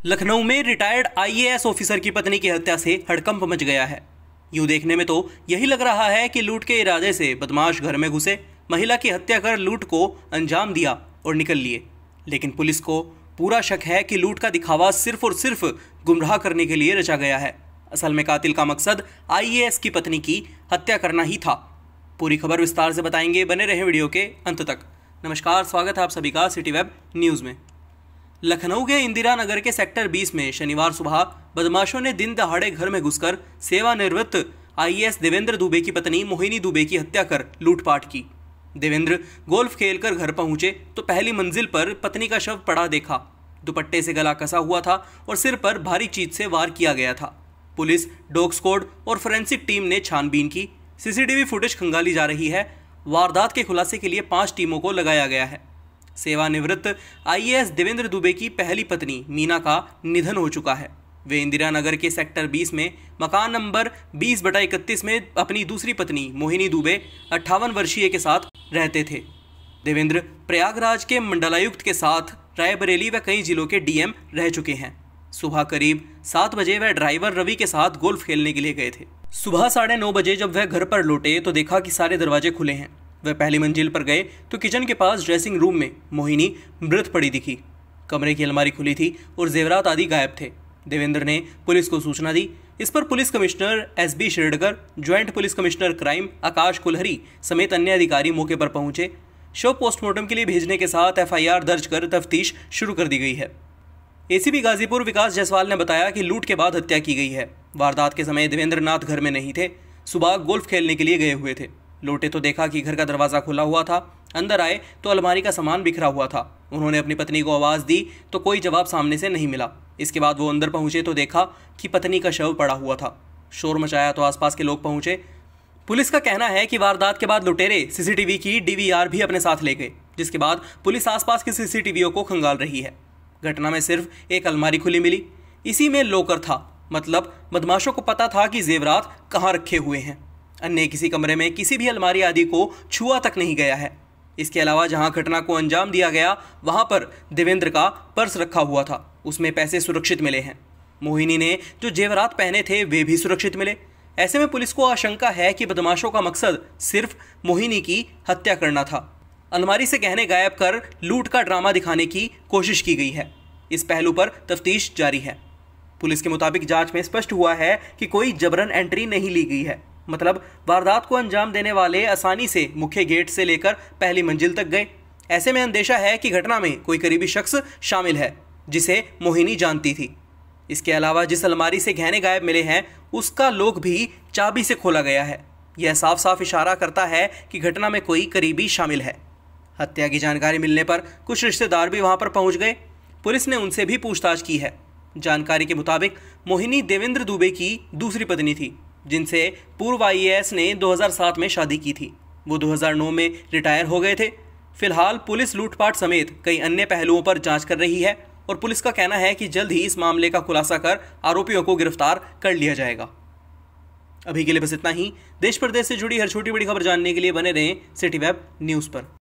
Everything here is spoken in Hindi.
लखनऊ में रिटायर्ड आईएएस ऑफिसर की पत्नी की हत्या से हड़कंप मच गया है। यूं देखने में तो यही लग रहा है कि लूट के इरादे से बदमाश घर में घुसे, महिला की हत्या कर लूट को अंजाम दिया और निकल लिए। लेकिन पुलिस को पूरा शक है कि लूट का दिखावा सिर्फ और सिर्फ गुमराह करने के लिए रचा गया है। असल में कातिल का मकसद आईएएस की पत्नी की हत्या करना ही था। पूरी खबर विस्तार से बताएंगे, बने रहें वीडियो के अंत तक। नमस्कार, स्वागत है आप सभी का सिटी वेब न्यूज़ में। लखनऊ के इंदिरा नगर के सेक्टर 20 में शनिवार सुबह बदमाशों ने दिन दहाड़े घर में घुसकर सेवानिवृत्त आईएएस देवेंद्र दुबे की पत्नी मोहिनी दुबे की हत्या कर लूटपाट की। देवेंद्र गोल्फ खेलकर घर पहुंचे तो पहली मंजिल पर पत्नी का शव पड़ा देखा। दुपट्टे से गला कसा हुआ था और सिर पर भारी चीज से वार किया गया था। पुलिस, डॉग स्क्वाड और फोरेंसिक टीम ने छानबीन की। सीसीटीवी फुटेज खंगाली जा रही है। वारदात के खुलासे के लिए 5 टीमों को लगाया गया है। सेवानिवृत्त आईएएस देवेंद्र दुबे की पहली पत्नी मीना का निधन हो चुका है। वे इंदिरा नगर के सेक्टर 20 में मकान नंबर 20/31 में अपनी दूसरी पत्नी मोहिनी दुबे 58 वर्षीय के साथ रहते थे। देवेंद्र प्रयागराज के मंडलायुक्त के साथ रायबरेली व कई जिलों के डीएम रह चुके हैं। सुबह करीब 7 बजे वह ड्राइवर रवि के साथ गोल्फ खेलने के लिए गए थे। सुबह 9:30 बजे जब वह घर पर लौटे तो देखा कि सारे दरवाजे खुले हैं। वह पहली मंजिल पर गए तो किचन के पास ड्रेसिंग रूम में मोहिनी मृत पड़ी दिखी। कमरे की अलमारी खुली थी और जेवरात आदि गायब थे। देवेंद्र ने पुलिस को सूचना दी। इस पर police commissioner SB Shiradkar, joint police commissioner crime Akash Kulhari समेत अन्य अधिकारी मौके पर पहुंचे। शव पोस्टमार्टम के लिए भेजने के साथ एफआईआर दर्ज कर तफ्तीश शुरू कर दी गई है। एसीपी गाजीपुर विकास जायसवाल ने बताया कि लूट के बाद हत्या की गई है। वारदात के समय देवेंद्र नाथ घर में नहीं थे। सुबह गोल्फ खेलने के लिए गए हुए थे। लौटे तो देखा कि घर का दरवाज़ा खुला हुआ था। अंदर आए तो अलमारी का सामान बिखरा हुआ था। उन्होंने अपनी पत्नी को आवाज़ दी तो कोई जवाब सामने से नहीं मिला। इसके बाद वो अंदर पहुंचे तो देखा कि पत्नी का शव पड़ा हुआ था। शोर मचाया तो आसपास के लोग पहुंचे। पुलिस का कहना है कि वारदात के बाद लुटेरे सीसीटीवी की डीवीआर भी अपने साथ ले गए, जिसके बाद पुलिस आसपास की सीसीटीवीओं को खंगाल रही है। घटना में सिर्फ एक अलमारी खुली मिली। इसी में लॉकर था, मतलब बदमाशों को पता था कि जेवरात कहाँ रखे हुए हैं। अन्य किसी कमरे में किसी भी अलमारी आदि को छुआ तक नहीं गया है। इसके अलावा जहां घटना को अंजाम दिया गया वहां पर देवेंद्र का पर्स रखा हुआ था, उसमें पैसे सुरक्षित मिले हैं। मोहिनी ने जो जेवरात पहने थे वे भी सुरक्षित मिले। ऐसे में पुलिस को आशंका है कि बदमाशों का मकसद सिर्फ मोहिनी की हत्या करना था। अलमारी से गहने गायब कर लूट का ड्रामा दिखाने की कोशिश की गई है। इस पहलू पर तफ्तीश जारी है। पुलिस के मुताबिक जांच में स्पष्ट हुआ है कि कोई जबरन एंट्री नहीं ली गई है, मतलब वारदात को अंजाम देने वाले आसानी से मुख्य गेट से लेकर पहली मंजिल तक गए। ऐसे में अंदेशा है कि घटना में कोई करीबी शख्स शामिल है जिसे मोहिनी जानती थी। इसके अलावा जिस अलमारी से गहने गायब मिले हैं उसका लॉक भी चाबी से खोला गया है। यह साफ साफ इशारा करता है कि घटना में कोई करीबी शामिल है। हत्या की जानकारी मिलने पर कुछ रिश्तेदार भी वहां पर पहुंच गए। पुलिस ने उनसे भी पूछताछ की है। जानकारी के मुताबिक मोहिनी देवेंद्र दुबे की दूसरी पत्नी थी, जिनसे पूर्व आईएएस ने 2007 में शादी की थी। वो 2009 में रिटायर हो गए थे। फिलहाल पुलिस लूटपाट समेत कई अन्य पहलुओं पर जांच कर रही है और पुलिस का कहना है कि जल्द ही इस मामले का खुलासा कर आरोपियों को गिरफ्तार कर लिया जाएगा। अभी के लिए बस इतना ही। देश प्रदेश से जुड़ी हर छोटी बड़ी खबर जानने के लिए बने रहें सिटी वेब न्यूज़ पर।